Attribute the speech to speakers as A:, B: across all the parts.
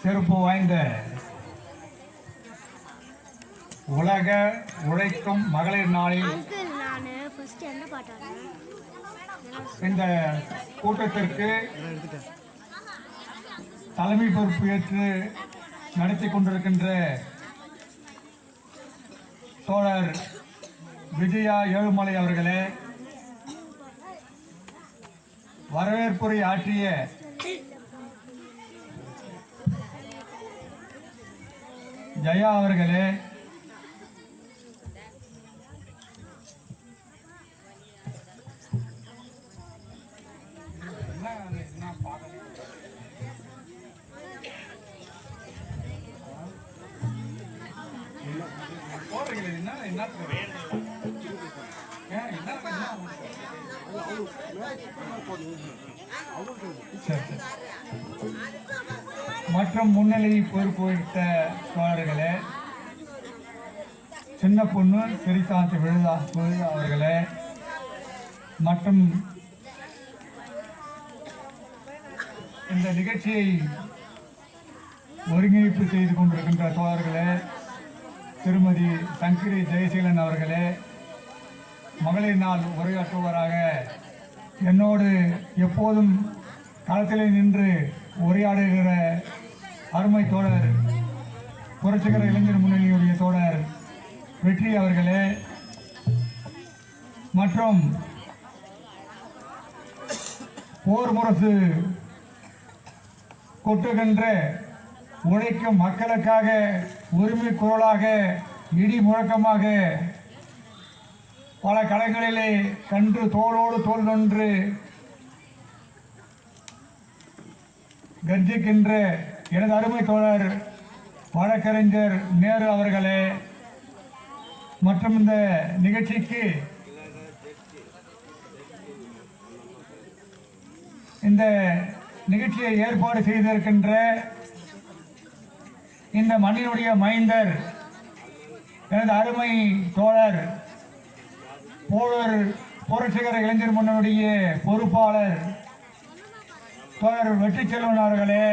A: சிறப்பு வாய்ந்த உலக உழைக்கும் மகளிர் நாளில் இந்த கூட்டத்திற்கு தலைமை பொறுப்பு ஏற்று நடத்தி கொண்டிருக்கின்ற தோழர் விஜயா ஏழுமலை அவர்களே, வரவேற்புரை ஆற்றிய ஜெயா அவர்களே, மற்றும் முன்னிலை பொறுப்பு வைத்த தோழர்களே, சின்ன பொண்ணு சிறிகாந்த் விழுதா அவர்களே, மற்றும் இந்த நிகழ்ச்சியை ஒருங்கிணைப்பு செய்து கொண்டிருக்கின்ற தோழர்களே, திருமதி சங்கரி ஜெயசீலன் அவர்களே, மகளிர் நாள் உரையாற்றுவராக என்னோடு எப்போதும் களத்திலே நின்று உரையாடுகிற அருமை தோழர் புரட்சிகர இளைஞர் முன்னணியுடைய தோழர் வெற்றி அவர்களே, மற்றும் போர் முரசு கொட்டுகின்ற உழைக்கும் மக்களுக்காக உரிமை குரலாக இடி முழக்கமாக பல களங்களிலே கன்று தோளோடு தோல் நின்று கர்ஜிக்கின்ற எனது அருமை தோழர் வழக்கறிஞர் நேரு அவர்களே, மற்றும் இந்த நிகழ்ச்சிக்கு இந்த நிகழ்ச்சியை ஏற்பாடு செய்திருக்கின்ற இந்த மண்ணினுடைய மைந்தர் எனது அருமை தோழர் புரட்சிகர இளைஞர் முன்னணியுடைய பொறுப்பாளர் தோழர் வெற்றி செல்வன் அவர்களே,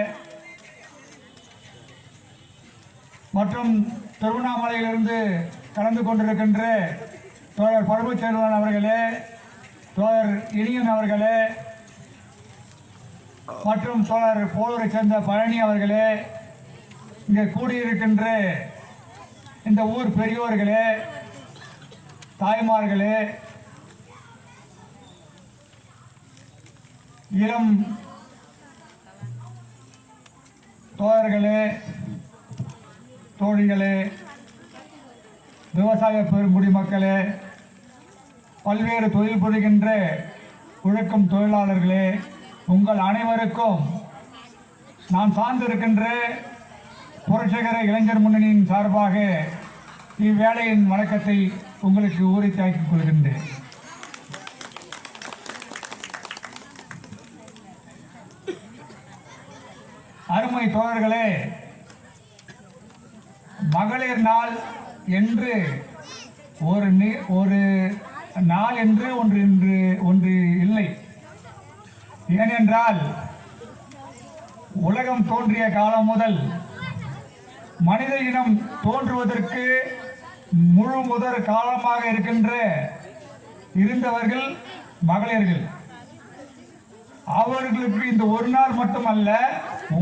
A: மற்றும் திருவண்ணாமலையிலிருந்து கலந்து கொண்டிருக்கின்ற தோழர் பரமச்செல்வன் அவர்களே, தோழர் இனியன் அவர்களே, மற்றும் தோழர் போலூரை சேர்ந்த பழனி அவர்களே, இங்கே கூடியிருக்கின்ற இந்த ஊர் பெரியோர்களே, தாய்மார்களே, இளம் தோழர்களே, தோழிகளே, விவசாய பெருங்குடி மக்களே, பல்வேறு தொழில் புரிகின்ற உழைக்கும் தொழிலாளர்களே, உங்கள் அனைவருக்கும் நான் சார்ந்திருக்கின்ற புரட்சிகர இளைஞர் முன்னணியின் சார்பாக இவ்வேளையின் வணக்கத்தை உங்களுக்கு உரித்தாக்கிக் கொள்கின்றேன். அருமை தோழர்களே, மகளிர் நாள் என்று ஒரு நாள் என்று ஒன்று இல்லை. ஏனென்றால் உலகம் தோன்றிய காலம் முதல் மனித இனம் தோன்றுவதற்கு முழு முதற் காலமாக இருந்தவர்கள் மகளிர்கள். அவர்களுக்கு இந்த ஒரு நாள் மட்டுமல்ல,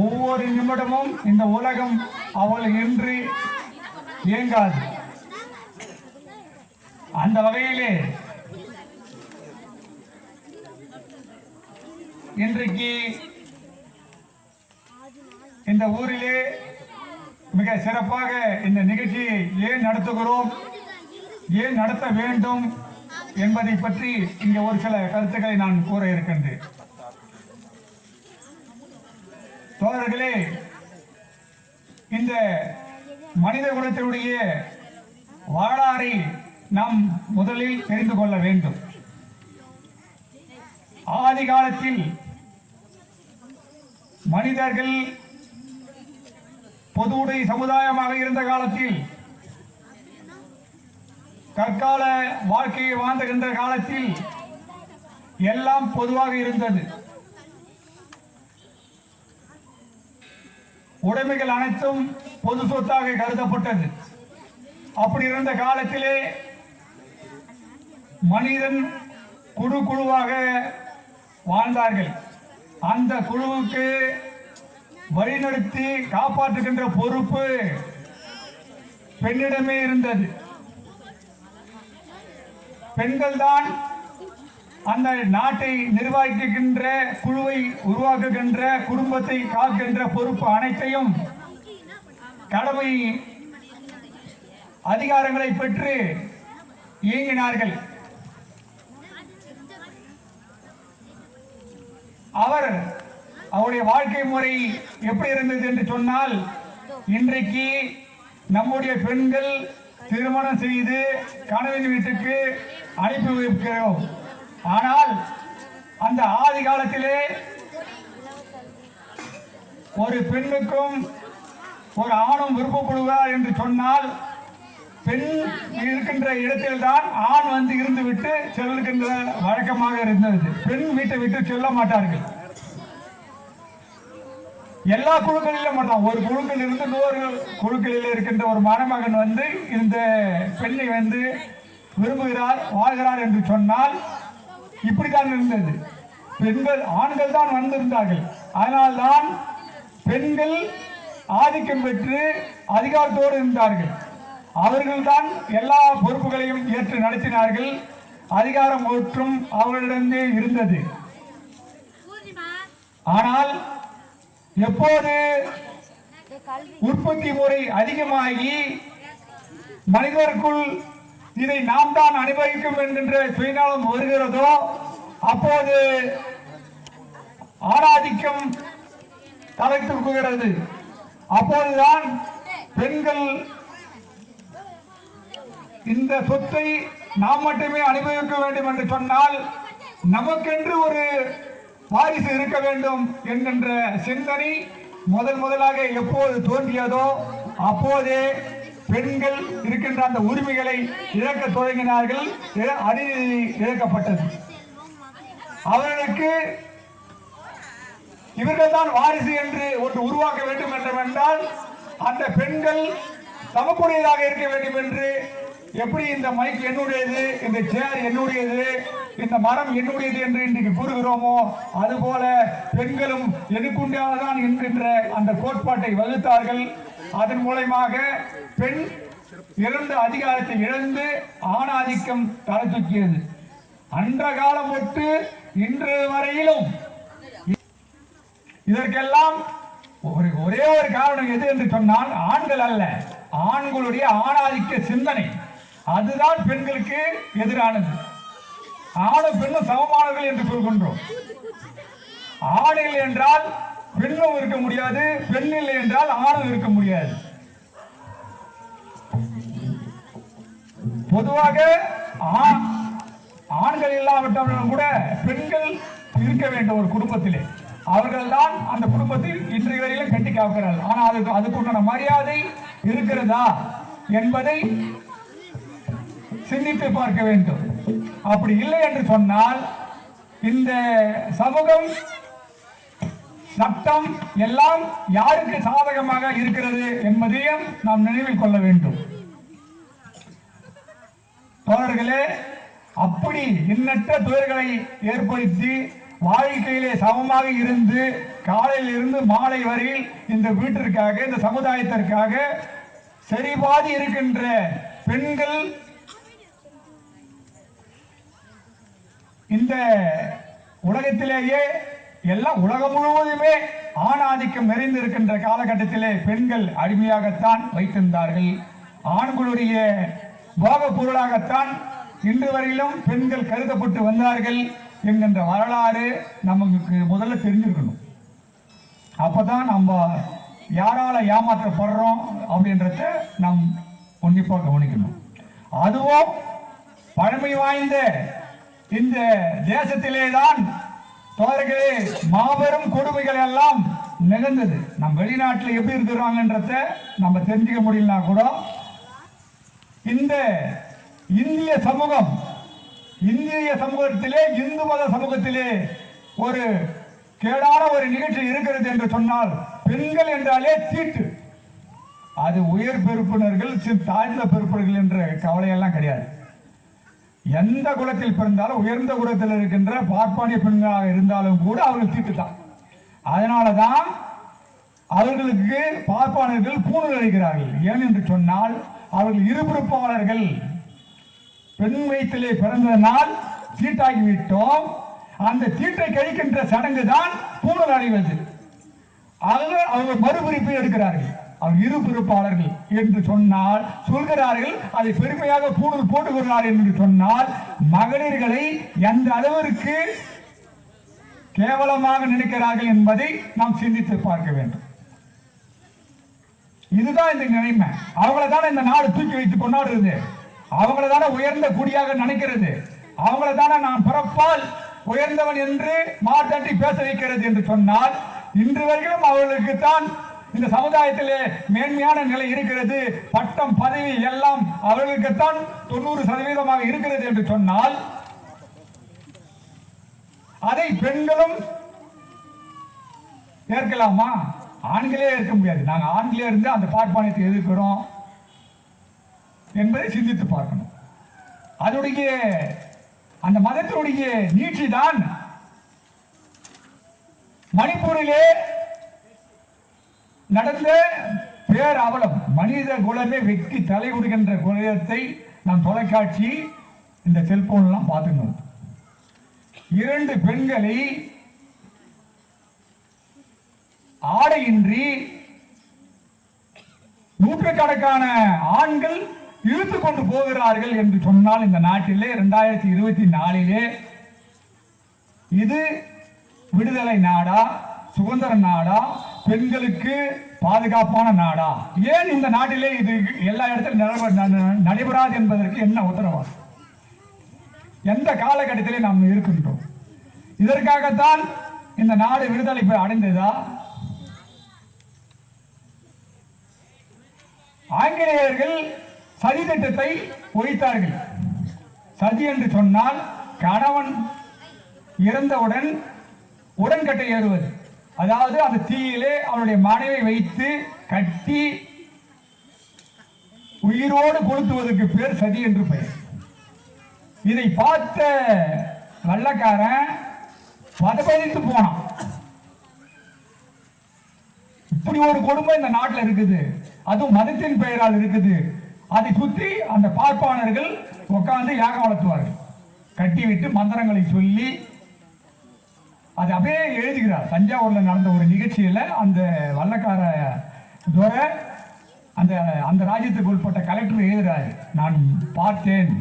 A: ஒவ்வொரு நிமிடமும் இந்த உலகம் அவள் இன்றி இயங்காது. அந்த வகையிலே இன்றைக்கு இந்த ஊரிலே மிக சிறப்பாக இந்த நிகழ்ச்சியை ஏன் நடத்துகிறோம், ஏன் நடத்த வேண்டும் என்பதை பற்றி இங்கே ஒரு சில கருத்துக்களை நான் கூற இருக்கின்றேன். தோழர்களே, இந்த மனித குலத்தினுடைய வரலாறை நாம் முதலில் தெரிந்து கொள்ள வேண்டும். ஆதி காலத்தில் மனிதர்கள் பொதுவுடை சமுதாயமாக இருந்த காலத்தில், கற்கால வாழ்க்கையை வாழ்ந்துகின்ற காலத்தில் எல்லாம் பொதுவாக இருந்தது. உடைமைகள் அனைத்தும் பொது சொத்தாக கருதப்பட்டது. அப்படி இருந்த காலத்திலே மனிதன் குழுவாக வாழ்ந்தார்கள். அந்த குழுவுக்கு வழிநடத்தி காப்பாற்றுகின்ற பொறுப்பு பெண்ணிடமே இருந்தது. பெண்கள் தான் அந்த நாட்டை நிர்வகிக்கின்ற, குழுவை உருவாக்குகின்ற, குடும்பத்தை காக்கின்ற பொறுப்பு அனைத்தையும் கடமை அதிகாரங்களை பெற்று இயங்கினார்கள். அவருடைய வாழ்க்கை முறை எப்படி இருந்தது என்று சொன்னால், இன்றைக்கு நம்முடைய பெண்கள் திருமணம் செய்து கணவன் வீட்டுக்கு அனுப்பி வைக்கிறோம். ஆனால் அந்த ஆதி காலத்திலே ஒரு பெண்ணுக்கும் ஒரு ஆணும் விருப்பப்படுவார் என்று சொன்னால், பெண் இருக்கின்ற இடத்தில் தான் ஆண் வந்து இருந்து விட்டு செல்கின்ற வழக்கமாக இருந்தது. பெண் வீட்டை விட்டு செல்ல மாட்டார்கள். எல்லா குழுக்களிலும் மட்டும் ஒரு குழுக்கள் இருந்து இன்னொரு குழுக்களில் இருக்கின்ற ஒரு மணமகன் வந்து இந்த பெண்ணை வந்து விரும்புகிறார், வாழ்கிறார் என்று சொன்னால் இப்படித்தான் இருந்தது. பெண்கள், ஆண்கள் தான் வந்திருந்தார்கள். அதனால்தான் பெண்கள் ஆதிக்கம் பெற்று அதிகாரத்தோடு இருந்தார்கள். அவர்கள்தான் எல்லா பொறுப்புகளையும் ஏற்று நடத்தினார்கள். அதிகாரம் ஒற்றும் அவர்களிடமே இருந்தது. ஆனால் எப்போது உற்பத்தி முறை அதிகமாகி மனிதருக்குள் இதை நாம் தான் அனுபவிக்கும் என்கின்ற சுயநலம் வருகிறதோ, அப்போது ஆணாதிக்கம் தலை தூக்குகிறது. அப்போதுதான் பெண்கள் இந்த சொத்தை நாம் மட்டுமே அனுபவிக்க வேண்டும் என்று சொன்னால், நமக்கென்று ஒரு வாரிசு இருக்க வேண்டும் என்கின்ற சிந்தனை முதலாக எப்போது தோன்றியதோ அப்போதே பெண்கள் இருக்கின்ற அந்த உரிமைகளை இழக்க தொடங்கினார்கள். அநீதி இழக்கப்பட்டது. அவர்களுக்கு இவர்கள் தான் வாரிசு என்று ஒன்று உருவாக்க வேண்டும் என்றால், அந்த பெண்கள் தமக்குடையதாக இருக்க வேண்டும் என்று, எப்படி இந்த மைக் என்னுடையது, இந்த சேர் என்னுடையது, இந்த மரம் என்னுடையது என்று இன்றைக்கு கூறுகிறோமோ, அதுபோல பெண்களும் எதுக்குண்டானதான் என்கின்ற அந்த கோட்பாட்டை வகுத்தார்கள். அதன் மூலமாக பெண் இழந்த அதிகாரத்தை இழந்து ஆணாதிக்கம் தலை தூக்கியது. அன்ற காலம் தொட்டு இன்று வரையிலும் இதற்கெல்லாம் ஒரே ஒரு காரணம் எது என்று சொன்னால், ஆண்கள் அல்ல, ஆண்களுடைய ஆணாதிக்க சிந்தனை அதுதான் பெண்களுக்கு எதிரானது. ஆணும் பெண்ணும் சமமானவர்கள் என்று சொல்கின்றோம். ஆண் இல்லை என்றால் பெண்ணும் இருக்க முடியாது, பெண் இல்லை என்றால் ஆணும் இருக்க முடியாது. பொதுவாக ஆண்கள் இல்லாவிட்டாலும் கூட பெண்கள் இருக்க வேண்டும் ஒரு குடும்பத்திலே. அவர்கள் தான் அந்த குடும்பத்தில் இன்றைய வரையிலும் கட்டி காக்கிறார்கள். ஆனால் அதுக்குண்டான மரியாதை இருக்கிறதா என்பதை சிந்தித்து பார்க்க வேண்டும். அப்படி இல்லை என்று சொன்னால் இந்த சமூகம், சட்டம் எல்லாம் யாருக்கு சாதகமாக இருக்கிறது என்பதையும் நாம் நினைவில் கொள்ள வேண்டும். தோழர்களே, அப்படி எண்ணற்ற துயர்களை ஏற்படுத்தி வாழ்க்கையிலே சமமாக இருந்து காலையில் இருந்து மாலை வரையில் இந்த வீட்டிற்காக, இந்த சமுதாயத்திற்காக சரிபாதி இருக்கின்ற பெண்கள் இந்த உலகத்திலேயே எல்லாம் உலகம் முழுவதுமே ஆணாதிக்கம் நிறைந்து இருக்கின்ற காலகட்டத்திலே பெண்கள் அடிமையாகத்தான் வைத்திருந்தார்கள். ஆண்களுடைய போக பொருளாகத்தான் இன்று வரையிலும் பெண்கள் கருதப்பட்டு வந்தார்கள் என்கின்ற வரலாறு நமக்கு முதல்ல தெரிஞ்சிருக்கணும். அப்பதான் நம்ம யாரால ஏமாற்றப்படுறோம் அப்படின்றத நாம் உன்னிப்பாக கவனிக்கணும். அதுவும் பழமை வாய்ந்த இந்த தேசத்திலே தான் தோழர்களே மாபெரும் கொடுமைகள் எல்லாம் நிகழ்ந்தது. நம் வெளிநாட்டில் எப்படி இருக்கிறாங்கன்றத நம்ம தெரிஞ்சுக்க முடியலனா கூட, இந்த இந்திய சமூகம், இந்திய சமூகத்திலே, இந்து மத சமூகத்திலே ஒரு கேடான ஒரு நிகழ்ச்சி இருக்கிறது என்று சொன்னால் பெண்கள் என்றாலே தீட்டு. அது உயர் பெறுப்பினர்கள் தாழ்ந்த பெறுப்பினர்கள் என்ற கவலையெல்லாம் கிடையாது. எந்த குலத்தில் பிறந்தாலும் உயர்ந்த குலத்தில் இருக்கின்ற பார்ப்பானிய பெண்களாக இருந்தாலும் கூட அவர்கள் தீட்டு தான். அதனாலதான் அவர்களுக்கு பார்ப்பானர்கள் பூணூல் அளிக்கிறார்கள். ஏன் என்று சொன்னால் அவர்கள் இருபிறப்பாளர்கள். பெண் வயிற்றிலே பிறந்ததனால் தீட்டாகிவிட்டோம். அந்த தீட்டை கழிக்கின்ற சடங்கு தான் பூணூல் அணிவது. அவர்கள் மறுபிரிப்பை எடுக்கிறார்கள். அவர் இருபிறப்பாளர்கள் என்று சொன்னால் சொல்கிறார்கள். அதை பெருமையாக பூணூல் போட்டுக் என்று சொன்னால் மகளிர்களை எந்த அளவிற்கு கேவலமாக நினைக்கிறார்கள் என்பதை நாம் சிந்தித்து பார்க்க வேண்டும். இதுதான் இந்த நிலைமை. அவங்கள தானே இந்த நாடு தூக்கி வைத்து கொண்டாடுறது. அவங்கள தானே உயர்ந்த குடியாக நினைக்கிறது. அவங்கள தானே நான் பிறப்பால் உயர்ந்தவன் என்று மார்த்தட்டி பேச வைக்கிறது என்று சொன்னால் இன்று வரைக்கும் அவர்களுக்கு தான் இந்த சமுதாயத்திலே மேன்மையான நிலை இருக்கிறது. பட்டம் பதவி எல்லாம் அவர்களுக்குத்தான் 90% இருக்கிறது என்று சொன்னால் அதை பெண்களும் ஏற்கலாமா? ஆண்களே ஏற்க முடியாது. நாங்கள் ஆண்களே இருந்து அந்த பார்ப்பானியத்தை எதிர்க்கிறோம் என்பதை சிந்தித்து பார்க்கணும். அதனுடைய அந்த மதத்தினுடைய நீட்சி தான் மணிப்பூரிலே நடந்த பேர் அவலம். மனித குலமே வெட்டி தலை கொடுக்கின்ற குலத்தை நாம் தொலைக்காட்சி இந்த செல்போன்லாம் பார்த்துக்கணும். 2 பெண்களை ஆடையின்றி நூற்றுக்கணக்கான ஆண்கள் இழுத்து கொண்டு போகிறார்கள் என்று சொன்னால் இந்த நாட்டிலே 2024 இது விடுதலை நாடா, சுதந்திர நாடா, பெண்களுக்கு பாதுகாப்பான நாடா? ஏன் இந்த நாட்டிலே இது எல்லா இடத்திலும் நடைபெறாது என்பதற்கு என்ன உத்தரவாதம்? எந்த காலகட்டத்திலே நாம் இருக்கின்றோம்? இதற்காகத்தான் இந்த நாடு விடுதலை அடைந்ததா? ஆங்கிலேயர்கள் சதி திட்டத்தை ஒழித்தார்கள். சதி என்று சொன்னால் கணவன் இறந்தவுடன் உடன்கட்டை ஏறுவது. அதாவது அந்த தீயிலே அவருடைய மனைவை வைத்து கட்டி உயிரோடு கொளுத்துவதற்கு பேர் சதி என்று பெயர். இதை பார்த்த வெள்ளக்காரன் பதபதித்து போனான். இப்படி ஒரு கொடுமை இந்த நாட்டில் இருக்குது, அதுவும் மதத்தின் பெயரால் இருக்குது. அதை சுற்றி அந்த பார்ப்பானர்கள் உட்கார்ந்து யாகம் வளர்த்துவார்கள். கட்டிவிட்டு மந்திரங்களை சொல்லி அது அப்படியே எழுதுகிறார். தஞ்சாவூர்ல நடந்த ஒரு நிகழ்ச்சியில் அந்த வல்லக்கார துரை அந்த அந்த ராஜ்யத்துக்கு உட்பட்ட கலெக்டர் எழுதுகிறார். நான் பார்த்தேன்,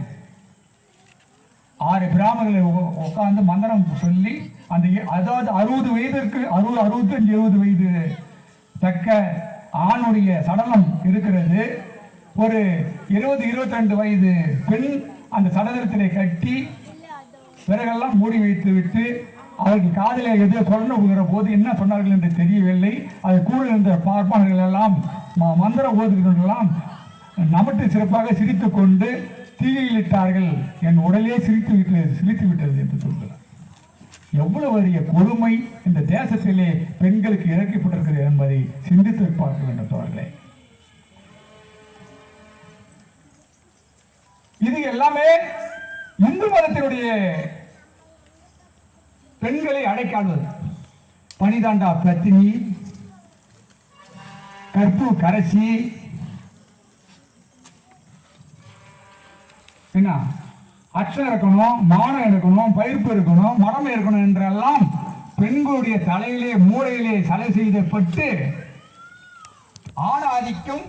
A: 6 பிராமணர்களை உட்கார்ந்து மந்திரம் சொல்லி அந்த அதாவது 60 வயதிற்கு 65 70 வயது தக்க ஆணுடைய சடலம் இருக்கிறது. ஒரு 20-22 வயது பெண் அந்த சடலத்திலே கட்டி பிறகெல்லாம் மூடி வைத்து விட்டு அவர்கள் காதிலே எதோ சொல்லுகிற போது என்ன சொன்னார்கள் என்று தெரியவில்லை. அது கூட இருந்த பார்ப்பாளர்கள் எல்லாம் மந்திர ஓதுகிறவர்களெல்லாம் நமட்டு சிறப்பாக சிரித்து கொண்டு தீயிலிட்டார்கள். என் உடலே சிரித்து விட்டது என்று சொல்கிறார். எவ்வளவு பெரிய கொடுமை இந்த தேசத்திலே பெண்களுக்கு இறக்கப்பட்டிருக்கிறது என்பதை சிந்தித்து பார்க்க வேண்டும் தோழர்களே. இது எல்லாமே இந்து மதத்தினுடைய பெண்களை அடைக்காடுவது. பனிதாண்டா பத்தினி, கற்பு கரசி, என்ன அச்சம் இருக்கணும், மானம் இருக்கணும், பயிர்ப்பு இருக்கணும், மடமை இருக்கணும் என்றெல்லாம் பெண்களுடைய தலையிலே மூளையிலே சலை செய்யப்பட்டு ஆண் ஆதிக்கம்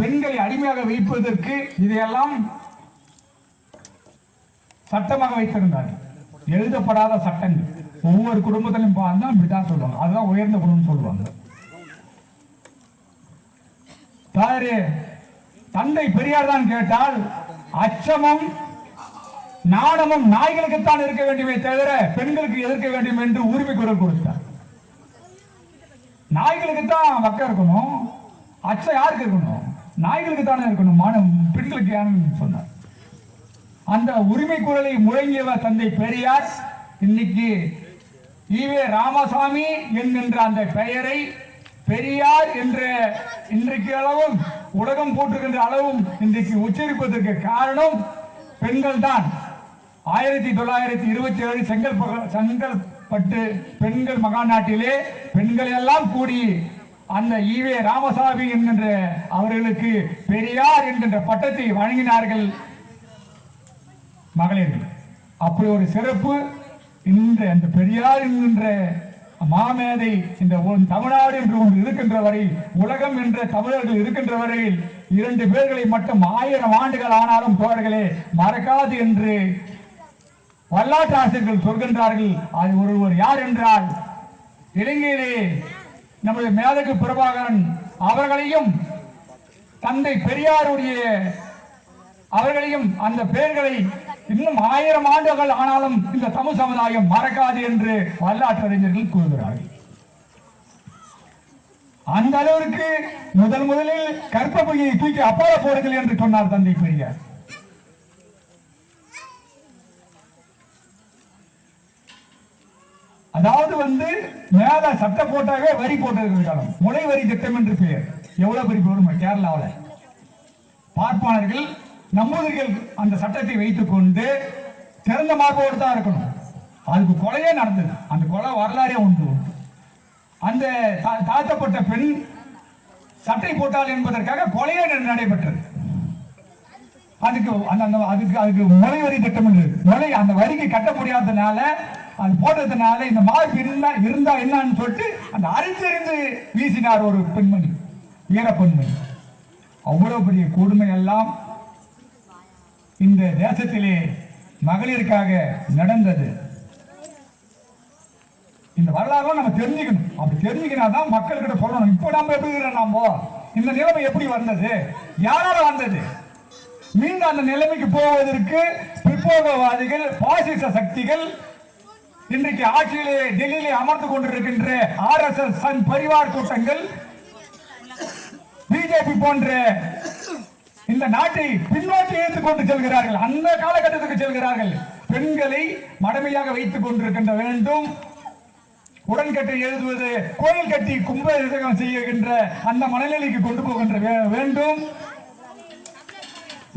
A: பெண்களை அடிமையாக வைப்பதற்கு இதையெல்லாம் சட்டமாக வைத்திருந்தார்கள். எழுதப்படாத சட்டங்கள் ஒவ்வொரு குடும்பத்திலும் பார்த்தா இப்படிதான் சொல்லுவாங்க. அதுதான் உயர்ந்த குடும்பம் சொல்லுவாங்க. தாரு தந்தை பெரியார் தான் கேட்டால் அச்சமும் நாணமும் நாய்களுக்குத்தான் இருக்க வேண்டுமே தவிர பெண்களுக்கு எதிர்க்க வேண்டும் என்று உரிமை குரல் கொடுத்தார். நாய்களுக்குத்தான் வக்க இருக்கணும், அச்சம் யாருக்கு இருக்கணும்? நாய்களுக்கு தானே இருக்கணும், பெண்களுக்கு யாருன்னு சொன்னார். அந்த உரிமை குரலை முழங்கியவர் தந்தை பெரியார் இன்னைக்கு ஈவே ராமசாமி என்கின்ற அந்த பெயரை பெரியார் என்ற இன்றைக்கு அளவும் உலகம் போற்றுகின்ற அளவும் இன்றைக்கு உச்சரிப்பதற்கு காரணம் பெண்கள் தான். 1927 செங்கல்பட்டு பெண்கள் மகாநாட்டிலே பெண்கள் எல்லாம் கூடி அந்த ஈவே ராமசாமி என்கின்ற அவர்களுக்கு பெரியார் என்கின்ற பட்டத்தை வழங்கினார்கள் மகளிர்கள். அப்படி ஒரு சிறப்பு இந்த அந்த பெரியார் என்கின்ற மாமேதை இந்த தமிழ்நாடு என்று ஒன்று இருக்கின்ற வரை, உலகம் என்ற தமிழர்கள் இருக்கின்ற வரையில் 2 பேர்களை மட்டும் 1000 ஆண்டுகள் ஆனாலும் தோழர்களே மறக்காது என்று வரலாற்று ஆசிரியர்கள் சொல்கின்றார்கள். அது ஒருவர் யார் என்றால் இலங்கையிலே நம்முடைய மேதகு பிரபாகரன் அவர்களையும் தந்தை பெரியாருடைய அவர்களையும் அந்த பெயர்களை இன்னும் 1000 ஆண்டுகள் ஆனாலும் இந்த தமிழ் சமுதாயம் மறக்காது என்று வரலாற்று அறிஞர்கள் கூறுகிறார்கள். அந்த அளவிற்கு முதலில் கற்பப்பையை தூக்கி அப்பால போடுங்கள் என்று சொன்னார் தந்தை பெரியார். அதாவது மேல சட்ட போட்டாவே வரி போட்டிருக்கிறாங்க. முளை வரி திட்டம் என்று பெயர். எவ்வளவு பெரிய பொறுமை கேரளாவில். பார்ப்பாளர்கள் நம்பூதிரிகள் அந்த சட்டத்தை வைத்துக் கொண்டு திறந்த மார்போடு தான் இருக்கணும். அதுக்கு கொலையே நடந்தது. அந்த கொலை வரலாறே உண்டு. அந்த தாழ்த்தப்பட்ட பெண் சட்டை போட்டால் என்பதற்காக கொலையே நடைபெற்றது. அதுக்கு முளை வரி திட்டம் முளை அந்த வரிக்கு கட்ட முடியாததுனால அது போட்டதுனால இந்த மார்பு இருந்தா என்னன்னு சொல்லிட்டு அந்த அரிஞ்செறிந்து வீசினார் ஒரு பெண்மணி, வீர பெண்மணி. அவ்வளவு பெரிய கொடுமை எல்லாம் இந்த தேசத்திலே மகளிருக்காக நடந்தது. இந்த வரலாறு நம்ம தெரிஞ்சுக்கணும். அப்படி தெரிஞ்சுக்கினாதான் மக்கள்கிட்ட சொல்லணும். இப்ப நம்ம எப்படி இருக்கிறோம், இந்த நிலைமை எப்படி வந்தது, யாரால வந்தது. மீண்டும் அந்த நிலைமைக்கு போவதற்கு பிற்போக்குவாதிகள், பாசிச சக்திகள் இன்றைக்கு ஆட்சியிலே டெல்லியிலே அமர்ந்து கொண்டிருக்கின்ற RSS பரிவார் கூட்டங்கள், பிஜேபி போன்ற இந்த நாட்டை பின்னோக்கி இழுத்துக் கொண்டு செல்கிறார்கள். அந்த காலகட்டத்துக்கு செல்கிறார்கள். பெண்களை மடமையாக வைத்துக் கொண்டிருக்கின்ற வேண்டும், உடன்கட்டை எழுதுவது, கோயில் கட்டி கும்பாபிஷேகம் செய்கின்ற அந்த மனநிலைக்கு கொண்டு போகின்ற வேண்டும்.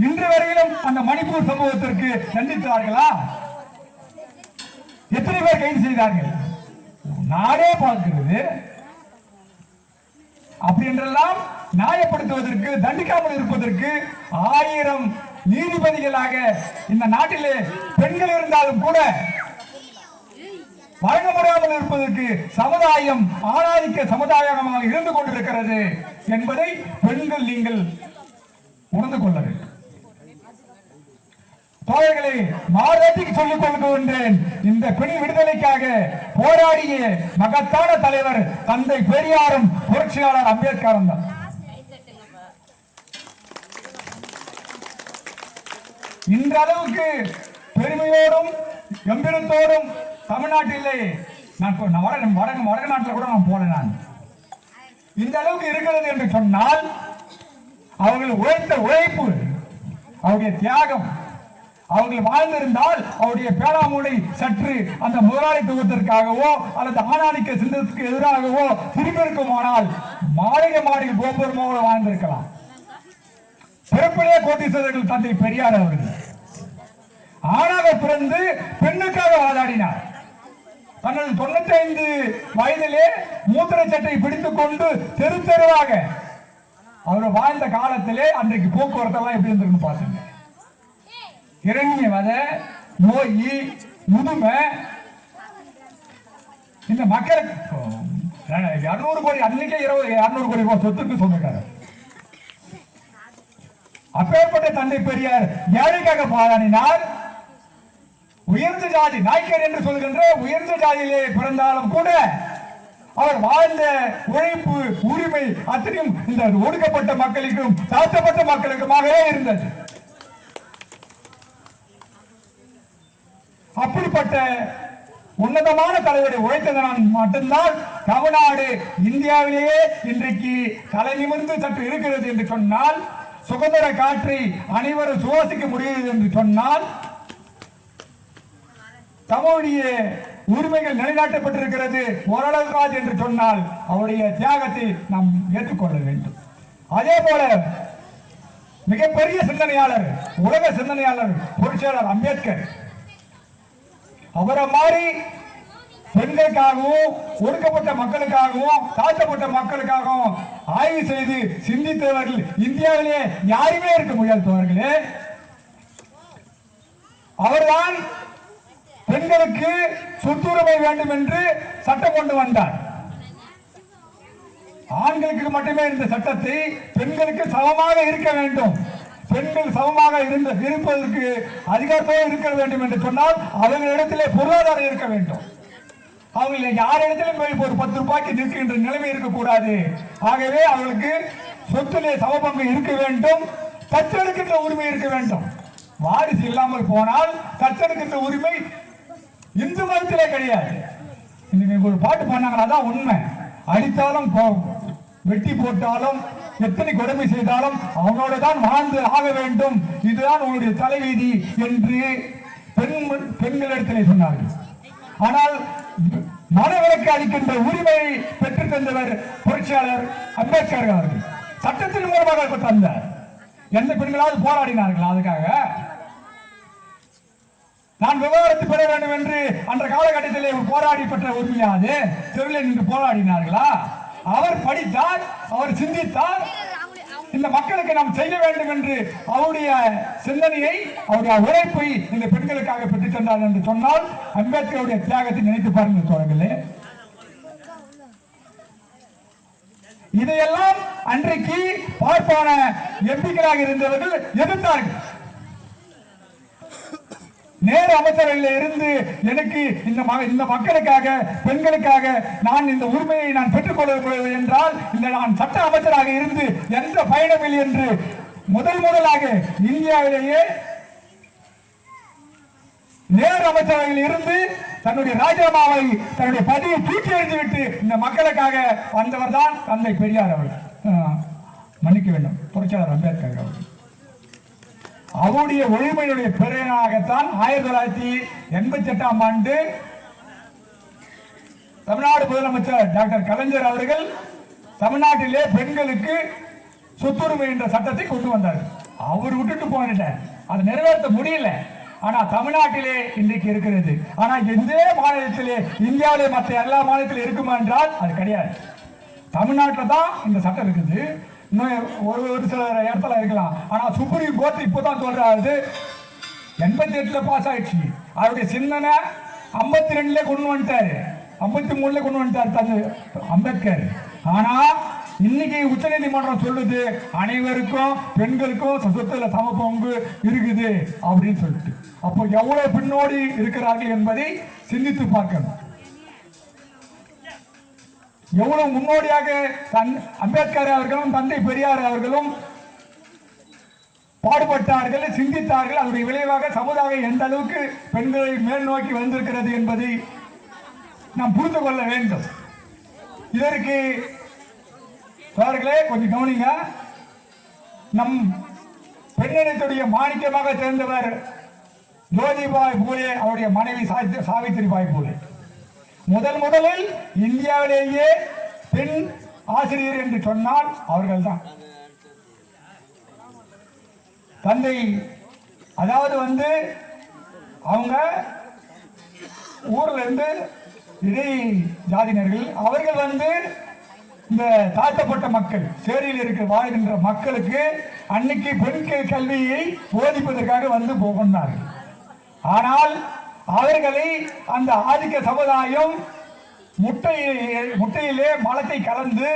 A: இன்று வரையிலும் அந்த மணிப்பூர் சமூகத்திற்கு தண்டித்தார்களா? எத்தனை பேர் கைது செய்தார்கள்? நாடே பார்க்கிறது. அப்படி என்றெல்லாம் நியாயப்படுத்துவதற்கு, தண்டிக்காமல் இருப்பதற்கு 1000 நீதிபதிகளாக இந்த நாட்டிலே பெண்கள் இருந்தாலும் கூட வழங்க முடியாமல் இருப்பதற்கு சமுதாயம் ஆணாதிக்க சமுதாயமாக இருந்து கொண்டிருக்கிறது என்பதை பெண்கள் நீங்கள் உணர்ந்து கொள்ள வேண்டும். தோழர்களை மாறாட்டிக்கு சொல்லிக் கொள்கின்றேன். இந்த பெண் விடுதலைக்காக போராடிய மகத்தான தலைவர் தந்தை பெரியாரும் புரட்சியாளர் அம்பேத்கரும் தான். இந்த அளவுக்கு பெருமையோடும் கம்பீரத்தோடும் தமிழ்நாட்டிலே வடக்கு நாட்டில் கூட நான் போல நான் இந்த அளவுக்கு இருக்கிறது என்று சொன்னால் அவர்கள் உழைத்த உழைப்பு, அவருடைய தியாகம், அவர்கள் வாழ்ந்திருந்தால் அவருடைய பேராமூலை சற்று அந்த முதலாளித்துவத்திற்காகவோ அல்லது ஆணாதிக்க சிந்தத்துக்கு எதிராகவோ திரும்பியிருக்குமானால் மாளிகை கோபுரமாக வாழ்ந்திருக்கலாம். பிறப்பிலே கோட்டீஸ்வரர்கள் தந்தை பெரியார் அவர்கள் ஆணாக பிறந்து பெண்ணுக்காக வாதாடினார். தனது 95 வயதிலே மூத்திர சட்டை பிடித்துக் கொண்டு தெரு தெருவாக அவர் வாழ்ந்த காலத்திலே அன்றைக்கு போக்குவரத்து எல்லாம் எப்படி இருந்திருக்கு பாத்துங்க. இறங்கிய வத நோய் முதுமை இந்த மக்களுக்கு 200 கோடி அன்னைக்கே 200 கோடி ரூபாய் சொத்துக்கு சொன்னாரு. அப்பேற்பட்ட தந்தை பெரியார் ஏழைக்காக பாராட்டினார். உயர்ந்த ஜாதி நாய்க்கர் என்று சொல்கின்ற உயர்ந்த ஜாதியிலே பிறந்தாலும் கூட அவர் வாழ்ந்த உழைப்பு உரிமை அத்தனையும் இந்த ஒடுக்கப்பட்ட மக்களுக்கும் தாழ்த்தப்பட்ட மக்களுக்குமாகவே இருந்தது. அப்படிப்பட்ட உன்னதமான தலைவரை உழைத்ததனால் மட்டும்தான் தமிழ்நாடு இந்தியாவிலேயே இன்றைக்கு தலை நிமிர்ந்து சற்று இருக்கிறது என்று சொன்னால், சுதந்திர காற்றை அனைவரும் சுவாசிக்க முடியுது என்று சொன்னால், தமிழுடைய உரிமைகள் நிலைநாட்டப்பட்டிருக்கிறது ஓரளவுக்காது என்று சொன்னால் அவருடைய தியாகத்தை நாம் ஏற்றுக்கொள்ள வேண்டும். அதே போல மிகப்பெரிய சிந்தனையாளர், உலக சிந்தனையாளர், புரட்சியாளர் அம்பேத்கர், அவரை மாதிரி பெண்களுக்காகவும் ஒடுக்கப்பட்ட மக்களுக்காகவும் தாழ்த்தப்பட்ட மக்களுக்காகவும் ஆய்வு செய்து சிந்தித்தவர்கள் இந்தியாவிலே யாருமே இருக்க முடியாது தோழர்களே. அவர்தான் பெண்களுக்கு சொத்துரிமை வேண்டும் என்று சட்டம் கொண்டு வந்தார். ஆண்களுக்கு மட்டுமே இந்த சட்டத்தை பெண்களுக்கு சமமாக இருக்க வேண்டும், பெண்கள் சமமாக இருப்பதற்கு அதிகாரத்தோடு இருக்க வேண்டும் என்று சொன்னால் அவர்களிடத்திலே பொருளாதாரம் இருக்க வேண்டும். அவங்க யாரிடத்திலும் போய் ஒரு 10 ரூபாய்க்கு நிற்கின்ற நிலைமை இருக்கக்கூடாது. ஆகவே அவர்களுக்கு சொத்திலே சமபங்கு இருக்க வேண்டும், தத்தெடுக்கின்ற உரிமை இருக்க வேண்டும். வாரிசு இல்லாமல் போனால் தத்தெடுக்கின்ற உரிமை இந்து மதத்திலே கிடையாது. இன்னைக்கு ஒரு பாட்டு பண்ணாங்களா, தான் உண்மை. அடித்தாலும் வெட்டி போட்டாலும் எத்தனை கொடுமை செய்தாலும் அவனோட தான் வாழ்ந்து ஆக வேண்டும், இதுதான் உங்களுடைய தலைவிதி என்று பெண்களிடத்திலே சொன்னார்கள். ஆனால் மனவிலக்கு அளிக்கின்ற உரிமையை பெற்று தந்தவர் புரட்சியாளர் அம்பேத்கர் அவர்கள். சட்டத்தின் மூலமாக தந்தார். எந்த பெண்களாவது போராடினார்கள் அதுக்காக? நான் விவாதத்தை பெற வேண்டும் என்று அன்ற காலகட்டத்திலே போராடி பெற்ற உரிமையாது தெருவில் நின்று போராடினார்களா? அவர் படித்தார், அவர் சிந்தித்தார், இந்த மக்களுக்கு நாம் செய்ய வேண்டும் என்று அவருடைய சிந்தனையை, அவருடைய உழைப்பை இந்த பெண்களுக்காக பெற்றுத் தந்தார் என்று சொன்னால் அம்பேத்கருடைய தியாகத்தை நினைத்து பாருங்கள் தோழர்களே. இதையெல்லாம் அன்றைக்கு பார்ப்பான எம்பிக்களாக இருந்தவர்கள் எதிர்த்தார்கள். நேரு அமைச்சரவையில் இருந்து எனக்கு இந்த மக்களுக்காக பெண்களுக்காக நான் இந்த உரிமையை நான் பெற்றுக்கொள்ள என்றால் இந்த நான் சட்ட அமைச்சராக இருந்து எந்த பயணமில்லை என்று முதலாக இந்தியாவிலேயே நேரு அமைச்சரவையில் இருந்து தன்னுடைய ராஜினாமாவை தன்னுடைய பதவியை தூக்கி எறிந்துவிட்டு இந்த மக்களுக்காக வந்தவர் தான் தந்தை பெரியார் அவர்கள். மன்னிக்க வேண்டும், புரட்சியாளர் அம்பேத்கர் அவர்கள். அவருடைய ஒழுமையுடைய பிறனாகத்தான் 1988ஆம் ஆண்டு தமிழ்நாடு முதலமைச்சர் டாக்டர் கலைஞர் அவர்கள் தமிழ்நாட்டிலே பெண்களுக்கு சொத்துரிமை என்ற சட்டத்தை கொண்டு வந்தார். அவர் விட்டுட்டு போனிட்டார், அதை நிறைவேற்ற முடியல. ஆனா தமிழ்நாட்டிலே இன்றைக்கு இருக்கிறது. ஆனா எந்த மாநிலத்திலே, இந்தியாவிலே மற்ற எல்லா மாநிலத்திலும் இருக்குமா என்றால் அது கிடையாது. தமிழ்நாட்டில் தான் இந்த சட்டம் இருக்குது. இன்னும் ஒரு சில இடத்துல இருக்கலாம். ஆனா சுப்ரீம் கோர்ட் இப்போதான் சொல்றாரு 88ல பாஸ் ஆயிடுச்சு. அவருடைய சிந்தனை 52ல கொண்டு வந்துட்டாரு, 53ல கொண்டு வந்துட்டார் தந்தை அம்பேத்கர். ஆனா இன்னைக்கு உச்ச நீதிமன்றம் சொல்லுது அனைவருக்கும் பெண்களுக்கும் சொத்துல சம பங்கு இருக்குது அப்படின்னு சொல்லிட்டு. அப்போ எவ்வளவு பின்னோடி இருக்கிறார்கள் என்பதை சிந்தித்து பார்க்கணும். எவ்வளவு முன்னோடியாக அம்பேத்கர் அவர்களும் தந்தை பெரியார் அவர்களும் பாடுபட்டார்கள், சிந்தித்தார்கள். அதனுடைய விளைவாக சமுதாயம் எந்த அளவுக்கு பெண்களை மேல் நோக்கி வந்திருக்கிறது என்பதை நாம் புரிந்து கொள்ள வேண்டும். இதற்கு கொஞ்சம் கவனிங்க. நம் பெண்ணினத்துடைய மாணிக்கமாக தெரிந்தவர் ஜோதிபாய் பூலே, அவருடைய மனைவி சாவித்திரிபாய் பூலே. முதலில் இந்தியாவிலேயே பெண் ஆசிரியர் என்று சொன்னால் அவர்கள் தான். தந்தை அதாவது அவங்க ஊர்ல இருந்து இடை ஜாதியினர்கள், அவர்கள் இந்த தாழ்த்தப்பட்ட மக்கள், சேரியில் வாழ்கின்ற மக்களுக்கு அன்னைக்கு பெண் கல்வியை போதிப்பதற்காக போகின்றார்கள். ஆனால் அவர்களை அந்த ஆதிக்க சமுதாயம் முட்டையிலே மலத்தை கலந்து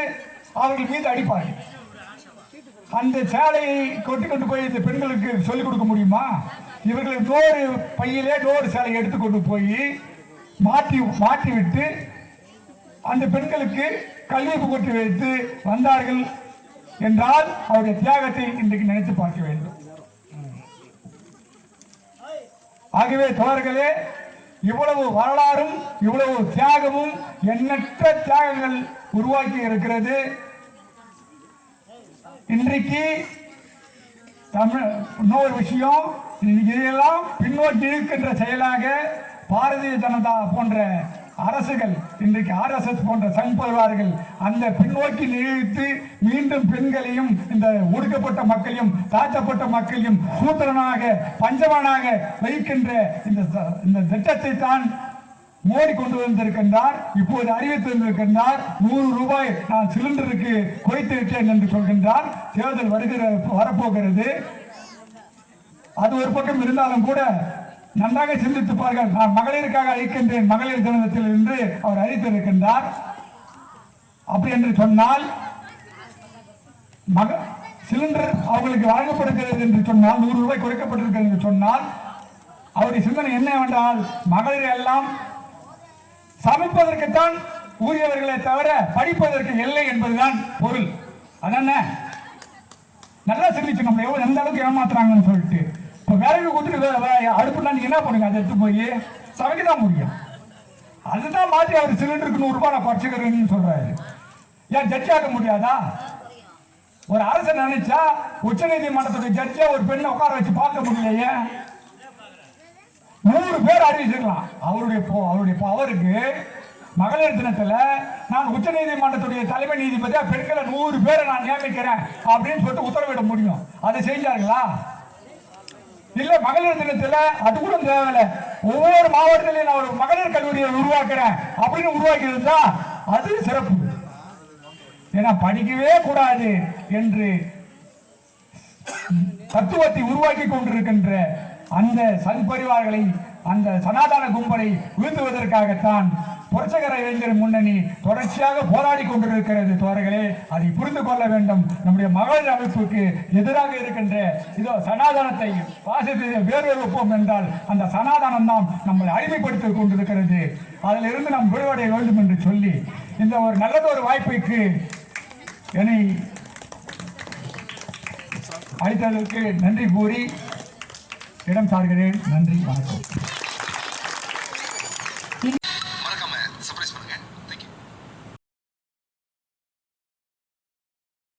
A: அவர்கள் மீது அடிப்பார்கள். அந்த சேலையை கொண்டு போய் இந்த பெண்களுக்கு சொல்லிக் கொடுக்க முடியுமா? இவர்கள் நோறு பையிலே நோறு சேலையை எடுத்துக்கொண்டு போய் மாற்றி விட்டு அந்த பெண்களுக்கு கல்வி புகட்டி வைத்து வந்தார்கள் என்றால் அவருடைய தியாகத்தை இன்றைக்கு நினைத்து பார்க்க வேண்டும். ஆகவே தோழர்களே, இவ்வளவு வரலாறும் இவ்வளவு தியாகமும் எண்ணற்ற தியாகங்கள் உருவாக்கி இருக்கிறது. இன்றைக்கு இன்னொரு விஷயம், இதையெல்லாம் பின்னோக்கி இருக்கின்ற செயலாக பாரதிய ஜனதா போன்ற அரசுகள், இன்றைக்கு RSS போன்ற சங் பரிவார்கள் அந்த பின்னோக்கி நீடித்து மீண்டும் பெண்களையும் இந்த ஒடுக்கப்பட்ட மக்களையும் தாழ்த்தப்பட்ட மக்களையும் சூத்திரனாக பஞ்சவனாக வைக்கின்ற இந்த திட்டத்தை தான் மோடி கொண்டு வந்திருக்கின்றார். இப்போது அறிவித்திருக்கின்றார் 100 ரூபாய் நான் சிலிண்டருக்கு குறைத்து விட்டேன் என்று சொல்கின்றார். தேர்தல் வரப்போகிறது. அது ஒரு பக்கம் இருந்தாலும் கூட நன்றாக சிந்தித்துப்பார்கள். நான் மகளிருக்காக அழைக்கின்றேன் மகளிர் தினத்தில் என்று அவர் அறிவித்திருக்கின்றார். அப்படி என்று சொன்னால் சிலிண்டர் அவர்களுக்கு வழங்கப்படுகிறது என்று சொன்னால் 100 ரூபாய் குறைக்கப்பட்டிருக்கிறது என்று சொன்னால் அவருடைய சிந்தனை என்னவென்றால் மகளிர் எல்லாம் சமைப்பதற்குத்தான் உரியவர்களை தவிர படிப்பதற்கு இல்லை என்பதுதான் பொருள். அதென்ன நல்லா சிந்திச்சு நம்ம எந்த அளவுக்கு ஏமாத்துறாங்கன்னு சொல்லிட்டு இப்போ விறகு கொடுத்துட்டு அடுப்புனா நீங்க என்ன பண்ணுங்க, அதை எடுத்து போய் சமைக்க தான் முடியும். அதுதான் மாற்றி அவர் சிலிண்டருக்கு 100 ரூபாய் நான் குறைச்சிக்கிறேன்னு சொல்றாரு. ஏன் ஜட்ஜ் ஆக முடியாதா? ஒரு அரசு நினைச்சா உச்ச நீதிமன்றத்துடைய ஜட்ஜியா ஒரு பெண்ணை உட்கார வச்சு பார்க்க முடியலையே. 100 பேர் அறிவிச்சிருக்கலாம். அவருடைய பவருக்கு மகளிர் தினத்துல நான் உச்ச நீதிமன்றத்துடைய தலைமை நீதிபதியா பெண்களை 100 பேரை நான் நியமிக்கிறேன் அப்படின்னு சொல்லிட்டு உத்தரவிட முடியும். அதை செஞ்சார்களா? இல்ல மகளிர் தினத்துல அது கூட தேவையில்லை, ஒவ்வொரு மாவட்டத்திலையும் நான் ஒரு மகளிர் கல்லூரியை உருவாக்குறேன் அப்படின்னு உருவாக்கி இருந்தா அது சிறப்பு. ஏன்னா படிக்கவே கூடாது என்று தத்துவத்தை உருவாக்கி கொண்டிருக்கின்ற அந்த சங் பரிவார்களை, அந்த சனாதன கும்பலை வீழ்த்துவதற்காகத்தான் புரட்சிகர இளைஞர் முன்னணி தொடர்ச்சியாக போராடி கொண்டிருக்கிறது. தோழர்களே, அதை புரிந்து கொள்ள வேண்டும். நம்முடைய மகளிர் அமைப்புக்கு எதிராக இருக்கின்ற இதோ சனாதனத்தை பாசிசத்தை வேறு வைப்போம் என்றால் அந்த சனாதனம் தான் நம்மளை அடிமைப்படுத்திக் கொண்டிருக்கிறது. அதிலிருந்து நாம் விடுபடைய வேண்டும் என்று சொல்லி இந்த ஒரு நல்லதொரு வாய்ப்புக்கு என்னை அளித்ததற்கு நன்றி கூறி இடம் சார்கிறேன். நன்றி, வணக்கம்.